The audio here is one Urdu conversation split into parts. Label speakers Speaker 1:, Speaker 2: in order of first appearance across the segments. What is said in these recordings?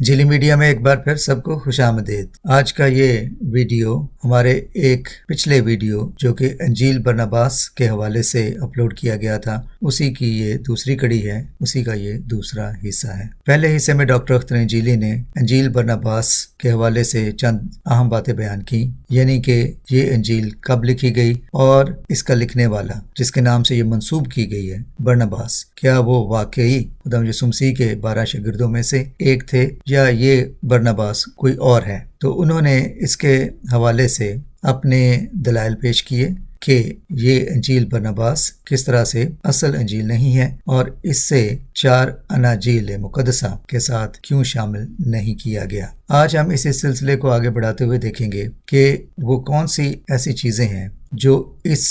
Speaker 1: انجیلی میڈیا میں ایک بار پھر سب کو خوش آمدید۔ آج کا یہ ویڈیو ہمارے ایک پچھلے ویڈیو جو کہ انجیل برناباس کے حوالے سے اپلوڈ کیا گیا تھا اسی کی یہ دوسری کڑی ہے، اسی کا یہ دوسرا حصہ ہے۔ پہلے حصے میں ڈاکٹر اختر انجیلی نے انجیل برناباس کے حوالے سے چند اہم باتیں بیان کی، یعنی کہ یہ انجیل کب لکھی گئی اور اس کا لکھنے والا جس کے نام سے یہ منسوب کی گئی ہے برناباس، کیا وہ واقعی خدا یسوع مسیح کے 12 شاگردوں میں سے ایک تھے یا یہ برناباس کوئی اور ہے۔ تو انہوں نے اس کے حوالے سے اپنے دلائل پیش کیے کہ یہ انجیل برناباس کس طرح سے اصل انجیل نہیں ہے اور اس سے 4 اناجیل مقدسہ کے ساتھ کیوں شامل نہیں کیا گیا۔ آج ہم اسی سلسلے کو آگے بڑھاتے ہوئے دیکھیں گے کہ وہ کون سی ایسی چیزیں ہیں جو اس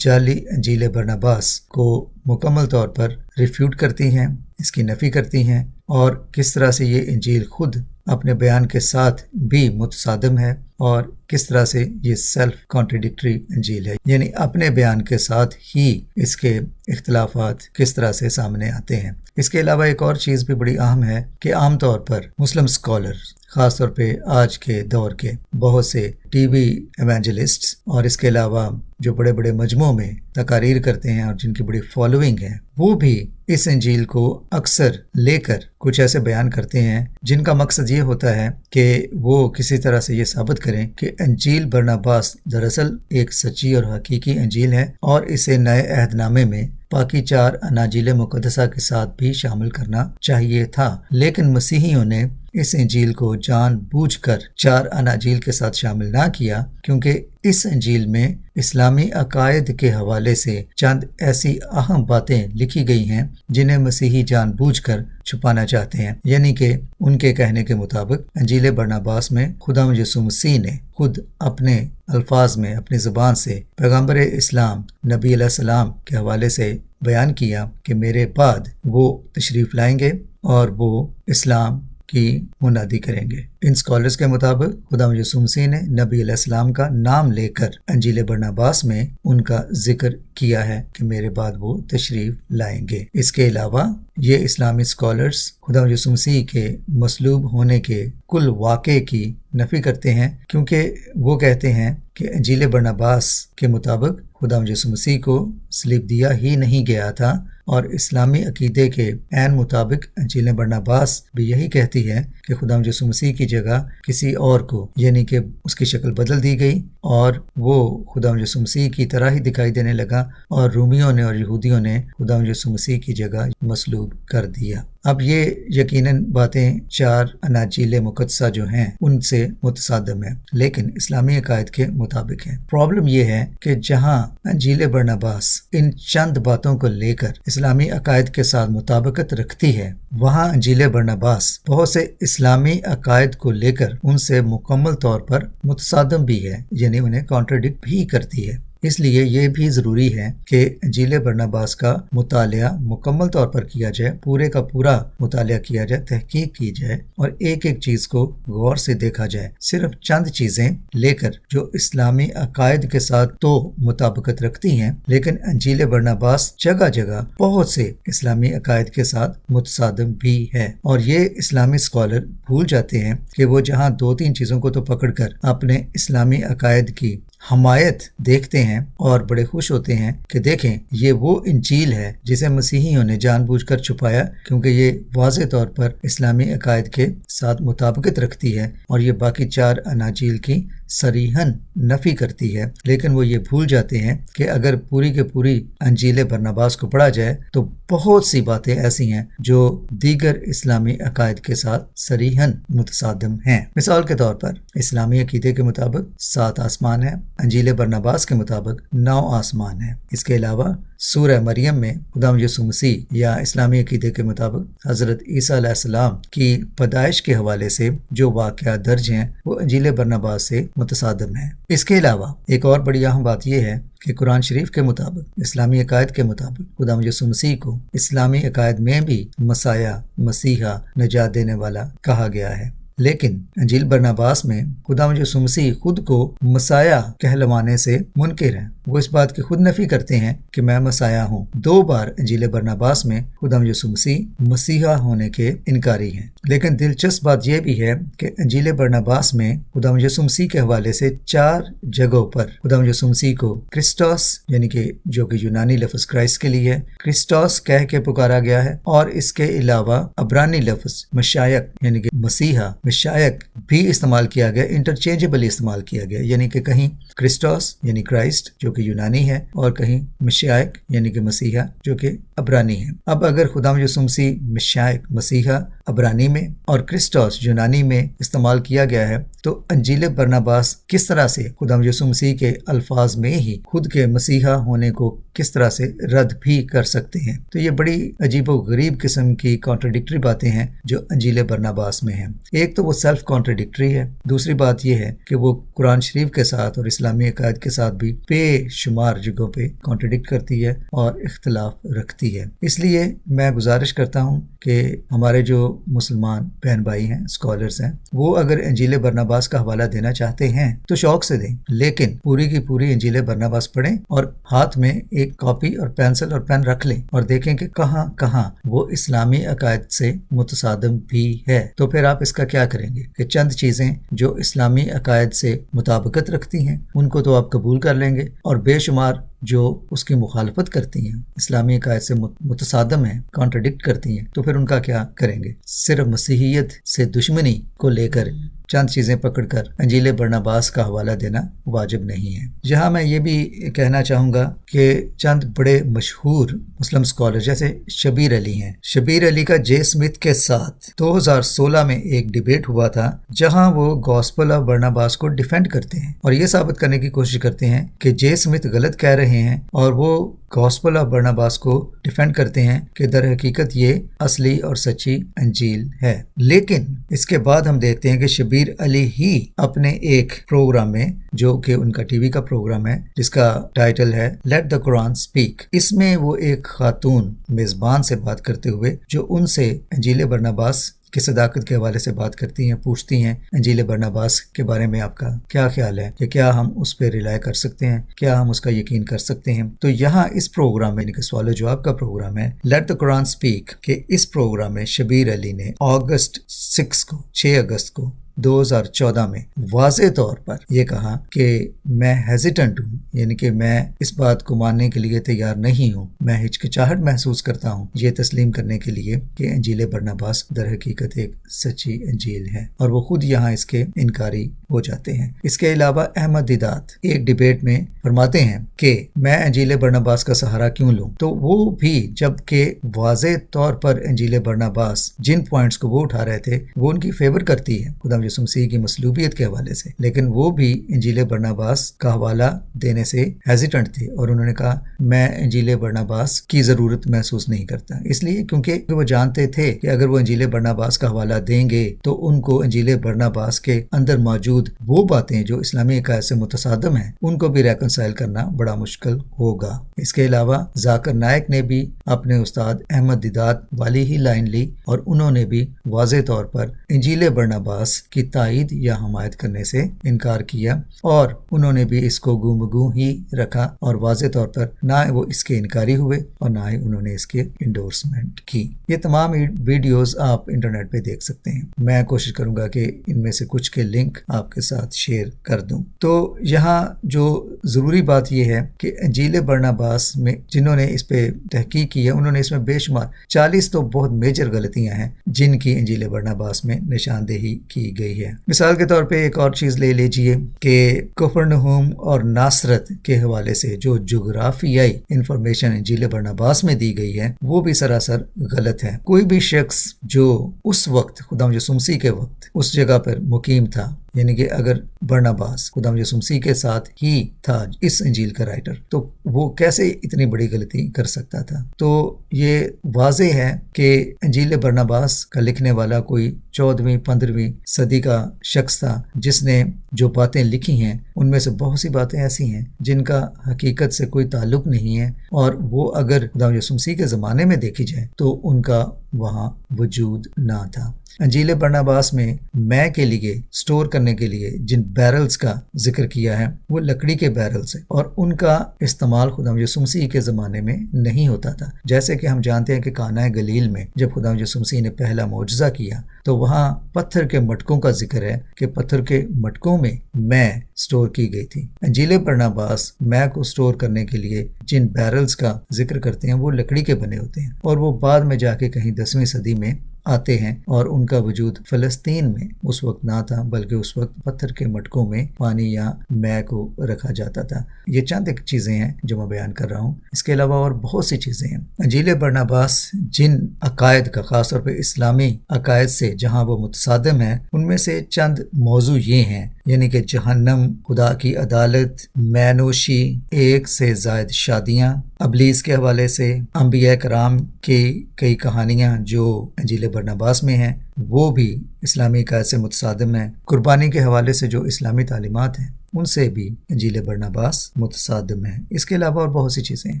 Speaker 1: جعلی انجیل برناباس کو مکمل طور پر ریفیوٹ کرتی ہیں، اس کی نفی کرتی ہیں، اور کس طرح سے یہ انجیل خود اپنے بیان کے ساتھ بھی متصادم ہے اور کس طرح سے یہ سیلف کانٹریڈکٹری انجیل ہے، یعنی اپنے بیان کے ساتھ ہی اس کے اختلافات کس طرح سے سامنے آتے ہیں۔ اس کے علاوہ ایک اور چیز بھی بڑی اہم ہے کہ عام طور پر مسلم اسکالر، خاص طور پہ آج کے دور کے بہت سے ٹی وی ایونجلسٹس اور اس کے علاوہ جو بڑے بڑے مجموعوں میں تقاریر کرتے ہیں اور جن کی بڑی فالوئنگ ہے، وہ بھی اس انجیل کو اکثر لے کر کچھ ایسے بیان کرتے ہیں جن کا مقصد یہ ہوتا ہے کہ وہ کسی طرح سے یہ ثابت کریں کہ انجیل برناباس دراصل ایک سچی اور حقیقی انجیل ہے اور اسے نئے عہد نامے میں باقی 4 اناجیل مقدسہ کے ساتھ بھی شامل کرنا چاہیے تھا، لیکن مسیحیوں نے اس انجیل کو جان بوجھ کر 4 اناجیل کے ساتھ شامل نہ کیا، کیونکہ اس انجیل میں اسلامی عقائد کے حوالے سے چند ایسی اہم باتیں لکھی گئی ہیں جنہیں مسیحی جان بوجھ کر چھپانا چاہتے ہیں، یعنی کہ ان کے کہنے کے مطابق انجیل برناباس میں خدا یسوع مسیح نے خود اپنے الفاظ میں اپنی زبان سے پیغمبر اسلام نبی علیہ السلام کے حوالے سے بیان کیا کہ میرے بعد وہ تشریف لائیں گے اور وہ اسلام کی منادی کریں گے۔ ان اسکالرز کے مطابق خدا یسوع مسیح نے نبی علیہ السلام کا نام لے کر انجیل برناباس میں ان کا ذکر کیا ہے کہ میرے بعد وہ تشریف لائیں گے۔ اس کے علاوہ یہ اسلامی اسکالرز خدا یسوع مسیح کے مصلوب ہونے کے کل واقعے کی نفی کرتے ہیں، کیونکہ وہ کہتے ہیں کہ انجیل برناباس کے مطابق خدا یسوع مسیح کو صلیب دیا ہی نہیں گیا تھا، اور اسلامی عقیدے کے عین مطابق انجیل برناباس بھی یہی کہتی ہے کہ خدا یسوع مسیح کی جگہ کسی اور کو، یعنی کہ اس کی شکل بدل دی گئی اور وہ خدا یسوع مسیح کی طرح ہی دکھائی دینے لگا، اور رومیوں نے اور یہودیوں نے خدا یسوع مسیح کی جگہ مصلوب کر دیا۔ اب یہ یقیناً باتیں 4 اناجیل مقدسہ جو ہیں ان سے متصادم ہیں، لیکن اسلامی عقائد کے مطابق ہیں۔ پرابلم یہ ہے کہ جہاں انجیل برناباس ان چند باتوں کو لے کر اسلامی عقائد کے ساتھ مطابقت رکھتی ہے، وہاں انجیل برناباس بہت سے اسلامی عقائد کو لے کر ان سے مکمل طور پر متصادم بھی ہے، یعنی انہیں کانٹرڈکٹ بھی کرتی ہے۔ اس لیے یہ بھی ضروری ہے کہ انجیل برناباس کا مطالعہ مکمل طور پر کیا جائے، پورے کا پورا مطالعہ کیا جائے، تحقیق کی جائے اور ایک ایک چیز کو غور سے دیکھا جائے۔ صرف چند چیزیں لے کر جو اسلامی عقائد کے ساتھ تو مطابقت رکھتی ہیں، لیکن انجیل برناباس جگہ جگہ بہت سے اسلامی عقائد کے ساتھ متصادم بھی ہے، اور یہ اسلامی اسکالر بھول جاتے ہیں کہ وہ جہاں 2-3 چیزوں کو تو پکڑ کر اپنے اسلامی عقائد کی حمایت دیکھتے ہیں اور بڑے خوش ہوتے ہیں کہ دیکھیں یہ وہ انجیل ہے جسے مسیحیوں نے جان بوجھ کر چھپایا، کیونکہ یہ واضح طور پر اسلامی عقائد کے ساتھ مطابقت رکھتی ہے اور یہ باقی 4 اناجیل کی صریحاً نفی کرتی ہے۔ لیکن وہ یہ بھول جاتے ہیں کہ اگر پوری کے پوری انجیل برناباس کو پڑھا جائے تو بہت سی باتیں ایسی ہیں جو دیگر اسلامی عقائد کے ساتھ صریحاً متصادم ہیں۔ مثال کے طور پر اسلامی عقیدے کے مطابق 7 آسمان ہیں، انجیل برناباس کے مطابق 9 آسمان ہیں۔ اس کے علاوہ سورہ مریم میں خدا یسوع مسیح یا اسلامی عقیدے کے مطابق حضرت عیسیٰ علیہ السلام کی پیدائش کے حوالے سے جو واقعات درج ہیں وہ انجیل برناباس سے متصادم ہیں۔ اس کے علاوہ ایک اور بڑی اہم بات یہ ہے کہ قرآن شریف کے مطابق، اسلامی عقائد کے مطابق خدا یسوع مسیح کو اسلامی عقائد میں بھی مسیح، مسیحا، نجات دینے والا کہا گیا ہے، لیکن انجیل برناباس میں خدا یسوع مسیح خود کو مسیح کہلوانے سے منکر ہیں۔ وہ اس بات کی خود نفی کرتے ہیں کہ میں مسیح ہوں۔ 2 بار انجیل برناباس میں خدا یسوع مسیح مسیحا ہونے کے انکاری ہیں۔ لیکن دلچسپ بات یہ بھی ہے کہ انجیل برناباس میں خدا یسوع مسیح کے حوالے سے 4 جگہوں پر خدا یسوع مسیح کو کرسٹوس یعنی کہ جو کہ یونانی لفظ کرائسٹ کے لیے ہے، کرسٹوس کہہ کے پکارا گیا ہے، اور اس کے علاوہ عبرانی لفظ مشائق یعنی کہ مسیحا مشائق بھی استعمال کیا گیا، انٹرچینجبلی استعمال کیا گیا، یعنی کہ کہیں کرسٹوس یعنی کرائسٹ جو کہ یونانی ہے، اور کہیں مشائق یعنی کہ مسیحا جو کہ عبرانی ہے۔ اب اگر خدا یسوع مسیح مشائق مسیحا عبرانی میں اور کرسٹوس یونانی میں استعمال کیا گیا ہے، تو انجیل برناباس کس طرح سے خدا یسوع مسیح کے الفاظ میں ہی خود کے مسیحا ہونے کو کس طرح سے رد بھی کر سکتے ہیں؟ تو یہ بڑی عجیب و غریب قسم کی کانٹرڈکٹری باتیں ہیں جو انجیل برناباس میں ہیں۔ ایک تو وہ سیلف کانٹرڈکٹری ہے، دوسری بات یہ ہے کہ وہ قرآن شریف کے ساتھ اور اسلامی عقائد کے ساتھ بھی بے شمار جگہوں پہ کانٹرڈکٹ کرتی ہے اور اختلاف رکھتی ہے۔ اس لیے میں گزارش کرتا ہوں کہ ہمارے جو مسلمان بہن بھائی ہیں، اسکالرز ہیں، وہ اگر انجیل برناباس کا حوالہ دینا چاہتے ہیں تو شوق سے دیں، لیکن پوری کی پوری انجیل برناباس پڑھیں اور ہاتھ میں ایک کاپی اور پینسل اور پین رکھ لیں اور دیکھیں کہ کہاں کہاں وہ اسلامی عقائد سے متصادم بھی ہے۔ تو پھر آپ اس کا کیا کریں گے کہ چند چیزیں جو اسلامی عقائد سے مطابقت رکھتی ہیں ان کو تو آپ قبول کر لیں گے، اور بے شمار جو اس کی مخالفت کرتی ہیں، اسلامی عقائد سے متصادم ہیں، کانٹرڈکٹ کرتی ہیں، تو پھر ان کا کیا کریں گے؟ صرف مسیحیت سے دشمنی کو لے کر چند چیزیں پکڑ کر انجیل برناباس کا حوالہ دینا واجب نہیں ہے۔ یہاں میں یہ بھی کہنا چاہوں گا کہ چند بڑے مشہور مسلم اسکالر جیسے شبیر علی ہیں، شبیر علی کا جے اسمتھ کے ساتھ 2016 میں ایک ڈیبیٹ ہوا تھا جہاں وہ گاسپل آف برناباس کو ڈیفینڈ کرتے ہیں اور یہ ثابت کرنے کی کوشش کرتے ہیں کہ جے اسمتھ غلط کہہ رہے ہیں، اور وہ گاسپل آف برناباس کو ڈیفینڈ کرتے ہیں کہ در حقیقت یہ اصلی اور سچی انجیل ہے۔ لیکن اس کے بعد ہم دیکھتے ہیں کہ شبیر علی ہی اپنے ایک پروگرام میں، جو کہ ان کا ٹی وی کا پروگرام ہے جس کا ٹائٹل ہے لیٹ دا قرآن اسپیک، اس میں وہ ایک خاتون میزبان سے بات کرتے ہوئے جو ان سے انجیل برناباس کی صداقت کے حوالے سے بات کرتی ہیں، پوچھتی ہیں انجیل برناباس کے بارے میں آپ کا کیا خیال ہے، کہ کیا ہم اس پہ ریلائے کر سکتے ہیں، کیا ہم اس کا یقین کر سکتے ہیں۔ تو یہاں اس پروگرام میں، یعنی کہ سوال و جواب کا پروگرام ہے لیٹ دا قرآن اسپیک، کہ اس پروگرام میں شبیر علی نے اگست 6 2014 میں واضح طور پر یہ کہا کہ میں ہیزیٹنٹ ہوں، یعنی کہ میں اس بات کو ماننے کے لیے تیار نہیں ہوں، میں ہچکچاہٹ محسوس کرتا ہوں یہ تسلیم کرنے کے لیے کہ انجیل برناباس در حقیقت ایک سچی انجیل ہے، اور وہ خود یہاں اس کے انکاری ہو جاتے ہیں۔ اس کے علاوہ احمد دیدات ایک ڈیبیٹ میں فرماتے ہیں کہ میں انجیل برناباس کا سہارا کیوں لوں، تو وہ بھی جبکہ واضح طور پر انجیل برناباس جن پوائنٹس کو وہ اٹھا رہے تھے وہ ان کی فیور کرتی ہے خدا یسوع مسیح کی مصلوبیت کے حوالے سے، لیکن وہ بھی انجیل برناباس کا حوالہ دینے سے ہیزیٹنٹ تھے، اور انہوں نے کہا میں انجیل برناباس کی ضرورت محسوس نہیں کرتا، اس لیے کیونکہ وہ جانتے تھے کہ اگر وہ انجیل برناباس کا حوالہ دیں گے تو ان کو انجیل برناباس کے اندر موجود وہ باتیں جو اسلامی عقائد سے متصادم ہیں ان کو بھی ریکنسائل کرنا بڑا مشکل ہوگا۔ اس کے علاوہ ذاکر نائک نے بھی اپنے استاد احمد دیدات والی ہی لائن لی، اور انہوں نے بھی واضح طور پر انجیل برناباس کی تائید یا حمایت کرنے سے انکار کیا، اور انہوں نے بھی اس کو گو مگو ہی رکھا، اور واضح طور پر نہ وہ اس کے انکاری ہوئے اور نہ ہی انہوں نے اس کے انڈورسمنٹ کی۔ یہ تمام ویڈیوز آپ انٹرنیٹ پہ دیکھ سکتے ہیں، میں کوشش کروں گا کہ ان میں سے کچھ کے لنک آپ کے ساتھ شیئر کر دوں۔ تو یہاں جو ضروری بات یہ ہے کہ انجیل برناباس میں جنہوں نے اس پہ تحقیق کی ہے انہوں نے اس میں بے شمار 40 تو بہت میجر غلطیاں ہیں جن کی انجیل برناباس میں نشاندہی کی گئی ہے۔ مثال کے طور پہ ایک اور چیز لے لیجئے کہ کفرنہوم اور ناصرت کے حوالے سے جو جغرافیائی انفارمیشن انجیل برناباس میں دی گئی ہے وہ بھی سراسر غلط ہے۔ کوئی بھی شخص جو اس وقت خدا یسوع مسیح کے وقت اس جگہ پر مقیم تھا، یعنی کہ اگر برناباس خدا یسوع مسیح کے ساتھ ہی تھا اس انجیل کا رائٹر، تو وہ کیسے اتنی بڑی غلطی کر سکتا تھا؟ تو یہ واضح ہے کہ انجیل برناباس کا لکھنے والا کوئی 14ویں 15ویں صدی کا شخص تھا جس نے جو باتیں لکھی ہیں ان میں سے بہت سی باتیں ایسی ہیں جن کا حقیقت سے کوئی تعلق نہیں ہے، اور وہ اگر خدا یسوع مسیح کے زمانے میں دیکھی جائے تو ان کا وہاں وجود نہ تھا۔ انجیل برناباس میں میں کے لیے سٹور کرنے کے لیے جن بیرلز کا ذکر کیا ہے وہ لکڑی کے بیرلز ہیں، اور ان کا استعمال خدا یسوع مسیح کے زمانے میں نہیں ہوتا تھا۔ جیسے کہ ہم جانتے ہیں کہ قانا گلیل میں جب خدا یسوع مسیح نے پہلا معجزہ کیا تو وہاں پتھر کے مٹکوں کا ذکر ہے کہ پتھر کے مٹکوں میں سٹور کی گئی تھی۔ انجیل برناباس میں کو سٹور کرنے کے لیے جن بیرلز کا ذکر کرتے ہیں وہ لکڑی کے بنے ہوتے ہیں، اور وہ بعد میں جا کے کہیں 10ویں صدی میں آتے ہیں، اور ان کا وجود فلسطین میں اس وقت نہ تھا، بلکہ اس وقت پتھر کے مٹکوں میں پانی یا میں کو رکھا جاتا تھا۔ یہ چند ایک چیزیں ہیں جو میں بیان کر رہا ہوں، اس کے علاوہ اور بہت سی چیزیں ہیں۔ انجیل برناباس جن عقائد کا خاص طور پہ اسلامی عقائد سے جہاں وہ متصادم ہیں، ان میں سے چند موضوع یہ ہیں، یعنی کہ جہنم، خدا کی عدالت، مینوشی، ایک سے زائد شادیاں، ابلیس کے حوالے سے انبیاء کرام کی کئی کہانیاں جو انجیل برناباس میں ہیں وہ بھی اسلامی عقائد سے متصادم ہیں، قربانی کے حوالے سے جو اسلامی تعلیمات ہیں ان سے بھی انجیل برناباس متصادم ہے۔ اس کے علاوہ اور بہت سی چیزیں ہیں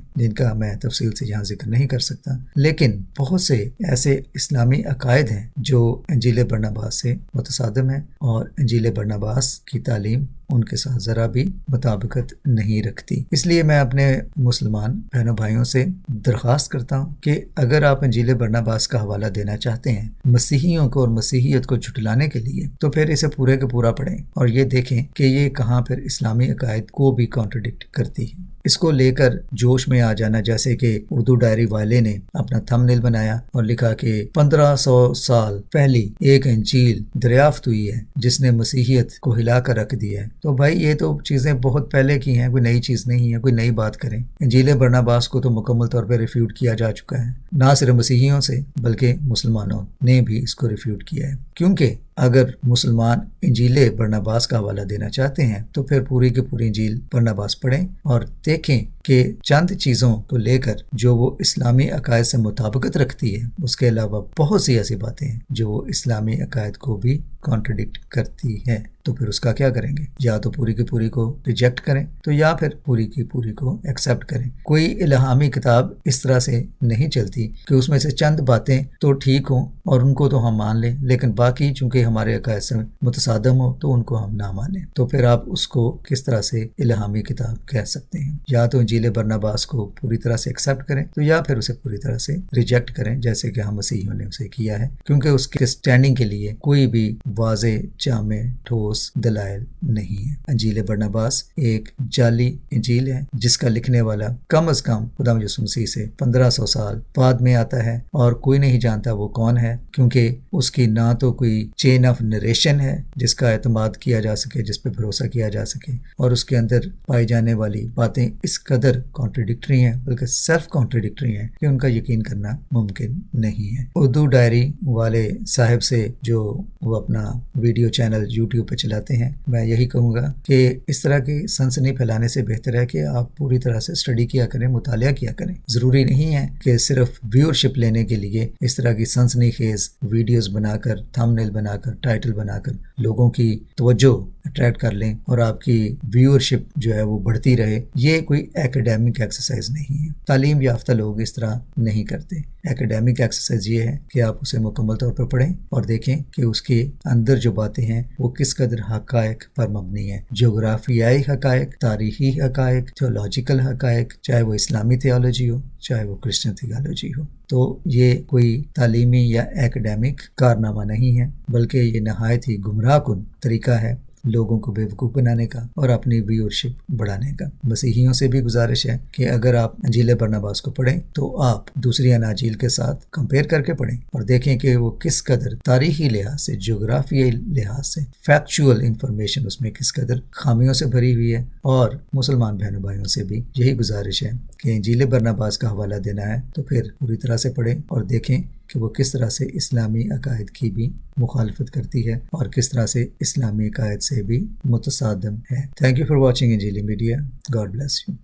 Speaker 1: جن کا میں تفصیل سے یہاں ذکر نہیں کر سکتا، لیکن بہت سے ایسے اسلامی عقائد ہیں جو انجیل برناباس سے متصادم ہیں، اور انجیل برناباس کی تعلیم ان کے ساتھ ذرا بھی مطابقت نہیں رکھتی۔ اس لیے میں اپنے مسلمان بہنوں بھائیوں سے درخواست کرتا ہوں کہ اگر آپ انجیل برناباس کا حوالہ دینا چاہتے ہیں مسیحیوں کو اور مسیحیت کو جھٹلانے کے لیے، تو پھر اسے پورے کے پورا پڑھیں اور یہ دیکھیں کہ یہ کہاں پھر اسلامی عقائد کو بھی کانٹرڈکٹ کرتی ہے۔ اس کو لے کر جوش میں آ جانا، جیسے کہ اردو ڈائری والے نے اپنا تھم نیل بنایا اور لکھا کہ 1500 سال پہلی ایک انجیل دریافت ہوئی ہے جس نے مسیحیت کو ہلا کر رکھ دیا ہے۔ تو بھائی یہ تو چیزیں بہت پہلے کی ہیں، کوئی نئی چیز نہیں ہے، کوئی نئی بات کریں۔ انجیل برناباس کو تو مکمل طور پہ ریفیوٹ کیا جا چکا ہے، نہ صرف مسیحیوں سے بلکہ مسلمانوں نے بھی اس کو ریفیوٹ کیا ہے، کیونکہ اگر مسلمان انجیل برناباس کا حوالہ دینا چاہتے ہیں تو پھر پوری کی پوری انجیل برناباس پڑھیں اور دیکھیں کہ چند چیزوں کو لے کر جو وہ اسلامی عقائد سے مطابقت رکھتی ہے، اس کے علاوہ بہت سی ایسی باتیں ہیں جو وہ اسلامی عقائد کو بھی کانٹرڈکٹ کرتی ہے۔ تو پھر اس کا کیا کریں گے؟ یا تو پوری کی پوری کو ریجیکٹ کریں تو یا پھر پوری کی پوری کو ایکسیپٹ کریں۔ کوئی الہامی کتاب اس طرح سے نہیں چلتی کہ اس میں سے چند باتیں تو ٹھیک ہوں اور ان کو تو ہم مان لیں، لیکن باقی چونکہ ہمارے عقائد سے متصادم ہو تو ان کو ہم نہ مانیں۔ تو پھر آپ اس کو کس طرح سے الہامی کتاب کہہ سکتے ہیں؟ یا تو انجیل برناباس کو پوری طرح سے ایکسیپٹ کریں تو یا پھر اسے پوری طرح سے ریجیکٹ کریں، جیسے کہ ہم مسیحیوں نے اسے کیا ہے، کیونکہ اس کے سٹینڈنگ کے لیے کوئی بھی واضح، جامع، ٹھوس دلائل نہیں ہے۔ انجیل برناباس ایک جعلی انجیل ہے جس کا لکھنے والا کم از کم خدا یسوع مسیح سے 1500 سال بعد میں آتا ہے، اور کوئی نہیں جانتا وہ کون ہے، کیونکہ اس کی نہ تو کوئی چین آف نریشن ہے جس کا اعتماد کیا جا سکے، جس پہ بھروسہ کیا جا سکے، اور اس کے اندر پائی جانے والی باتیں اس قدر کانٹرڈکٹری ہیں، بلکہ سیلف کانٹرڈکٹری ہیں کہ ان کا یقین کرنا ممکن نہیں ہے۔ اردو ڈائری والے صاحب سے جو وہ اپنا ویڈیو چینل یوٹیوب پہ چلاتے ہیں، میں یہی کہوں گا کہ اس طرح کی سنسنی پھیلانے سے بہتر ہے کہ آپ پوری طرح سے اسٹڈی کیا کریں، مطالعہ کیا کریں۔ ضروری نہیں ہے کہ صرف ویورشپ لینے کے لیے اس طرح کی سنسنی خیز ویڈیوز بنا کر، تھم نیل بنا کر، ٹائٹل بنا کر لوگوں کی توجہ اٹریکٹ کر لیں اور آپ کی ویورشپ جو ہے وہ بڑھتی رہے۔ یہ کوئی ایکیڈیمک ایکسرسائز نہیں ہے، تعلیم یافتہ لوگ اس طرح نہیں کرتے۔ ایکیڈیمک ایکسرسائز یہ ہے کہ آپ اسے مکمل طور پر پڑھیں اور دیکھیں کہ اس کے اندر جو باتیں ہیں وہ کس قدر حقائق پر مبنی ہیں، جغرافیائی حقائق، تاریخی حقائق، تھیولوجیکل حقائق، چاہے وہ اسلامی تھیولوجی ہو چاہے وہ کرسچن تھیولوجی ہو۔ تو یہ کوئی تعلیمی یا ایکیڈیمک کارنامہ نہیں ہے، بلکہ یہ نہایت ہی گمراہ کن طریقہ ہے لوگوں کو بیوقوف بنانے کا اور اپنی ویورشپ بڑھانے کا۔ مسیحیوں سے بھی گزارش ہے کہ اگر آپ انجیل برناباس کو پڑھیں تو آپ دوسری اناجیل کے ساتھ کمپیئر کر کے پڑھیں اور دیکھیں کہ وہ کس قدر تاریخی لحاظ سے، جغرافیائی لحاظ سے، فیکچول انفارمیشن اس میں کس قدر خامیوں سے بھری ہوئی ہے۔ اور مسلمان بہنوں بھائیوں سے بھی یہی گزارش ہے کہ انجیل برناباس کا حوالہ دینا ہے تو پھر پوری طرح سے پڑھیں اور دیکھیں کہ وہ کس طرح سے اسلامی عقائد کی بھی مخالفت کرتی ہے اور کس طرح سے اسلامی عقائد سے بھی متصادم ہے۔ Thank you for watching Injeeli media. God bless you.